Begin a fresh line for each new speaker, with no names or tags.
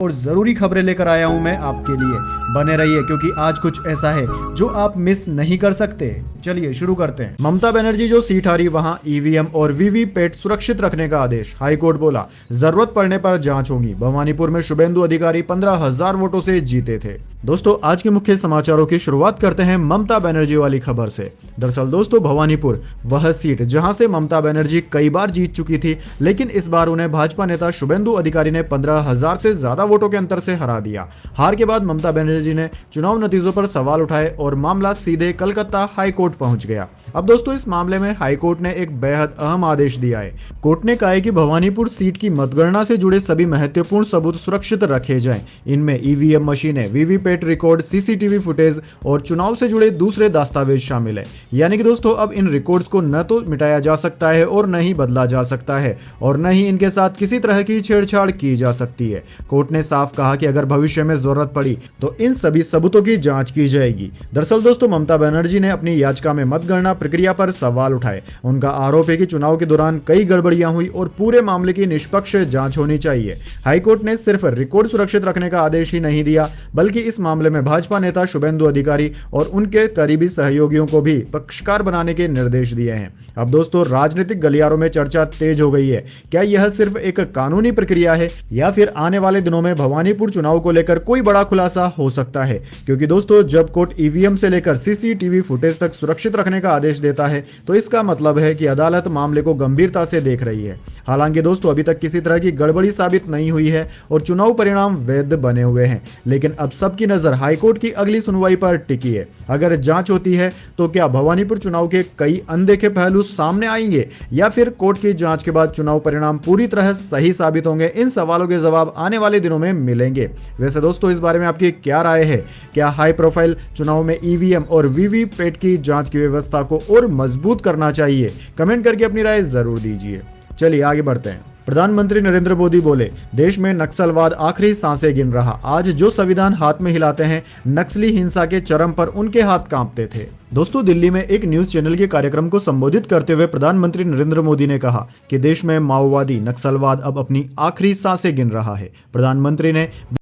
और जरूरी खबरें लेकर आया हूं मैं आपके लिए। बने रहिए क्योंकि आज कुछ ऐसा है जो आप मिस नहीं कर सकते। चलिए शुरू करते हैं। ममता बनर्जी जो सीट हारी वहां ईवीएम और वीवीपैट सुरक्षित रखने का आदेश। हाईकोर्ट बोला जरूरत पड़ने पर जांच होगी। भवानीपुर में शुभेंदु अधिकारी 15,000 वोटों से जीते थे। दोस्तों आज के मुख्य समाचारों की शुरुआत करते हैं ममता बनर्जी वाली खबर से। दरअसल दोस्तों भवानीपुर वह सीट जहां से ममता बनर्जी कई बार जीत चुकी थी, लेकिन इस बार उन्हें भाजपा नेता शुभेंदु अधिकारी ने 15,000 से ज्यादा वोटों के अंतर से हरा दिया। हार के बाद ममता बनर्जी ने चुनाव नतीजों पर सवाल उठाए और मामला सीधे कलकत्ता हाई कोर्ट पहुंच गया। अब दोस्तों इस मामले में हाई कोर्ट ने एक बेहद अहम आदेश दिया है। कोर्ट ने कहा है कि भवानीपुर सीट की मतगणना से जुड़े सभी महत्वपूर्ण सबूत सुरक्षित रखे जाएं। इनमें ईवीएम मशीनें, वीवीपैट रिकॉर्ड, सीसीटीवी फुटेज और चुनाव से जुड़े दूसरे दस्तावेज शामिल है। यानी कि दोस्तों अब इन रिकॉर्ड्स को न तो मिटाया जा सकता है और न ही बदला जा सकता है और न ही इनके साथ किसी तरह की छेड़छाड़ की जा सकती है। कोर्ट ने साफ कहा कि अगर भविष्य में जरूरत पड़ी तो इन सभी सबूतों की जांच की जाएगी। दरअसल दोस्तों ममता बनर्जी ने अपनी याचिका में मतगणना प्रक्रिया पर सवाल उठाए। उनका आरोप है कि चुनाव के दौरान कई गड़बड़ियां हुई और पूरे मामले की निष्पक्ष जांच होनी चाहिए। हाईकोर्ट ने सिर्फ रिकॉर्ड सुरक्षित रखने का आदेश ही नहीं दिया, बल्कि इस मामले में भाजपा नेता शुभेंदु अधिकारी और उनके करीबी सहयोगियों को भी पक्षकार बनाने के निर्देश दिए हैं। अब दोस्तों राजनीतिक गलियारों में चर्चा तेज हो गई है। क्या यह सिर्फ एक कानूनी प्रक्रिया है या फिर आने वाले दिनों में भवानीपुर चुनाव को लेकर कोई बड़ा खुलासा हो सकता है? क्योंकि दोस्तों जब कोर्ट ईवीएम से लेकर सीसीटीवी फुटेज तक सुरक्षित रखने का आदेश देता है तो इसका मतलब है कि अदालत मामले को गंभीरता से देख रही है। हालांकि दोस्तों अभी तक किसी तरह की गड़बड़ी साबित नहीं हुई है और चुनाव परिणाम वैध बने हुए हैं, लेकिन अब सबकी नजर हाईकोर्ट की अगली सुनवाई पर टिकी है। अगर जांच होती है तो क्या भवानीपुर चुनाव के कई अनदेखे पहलू सामने आएंगे या फिर कोर्ट की जांच के बाद चुनाव परिणाम पूरी तरह सही साबित होंगे? इन सवालों के जवाब आने वाले दिनों में मिलेंगे। वैसे दोस्तों इस बारे में आपकी क्या राय है? क्या हाई प्रोफाइल चुनाव में ईवीएम और वीवीपैट की जांच की व्यवस्था को और मजबूत करना चाहिए? कमेंट करके अपनी राय जरूर दीजिए। चलिए आगे बढ़ते हैं। प्रधानमंत्री नरेंद्र मोदी बोले देश में नक्सलवाद आखिरी सांसें गिन रहा। आज जो संविधान हाथ में हिलाते हैं, नक्सली हिंसा के चरम पर उनके हाथ कांपते थे। दोस्तों दिल्ली में एक न्यूज चैनल के कार्यक्रम को संबोधित करते हुए प्रधानमंत्री नरेंद्र मोदी ने कहा कि देश में माओवादी नक्सलवाद अब अपनी आखिरी सांसें गिन रहा है। प्रधानमंत्री ने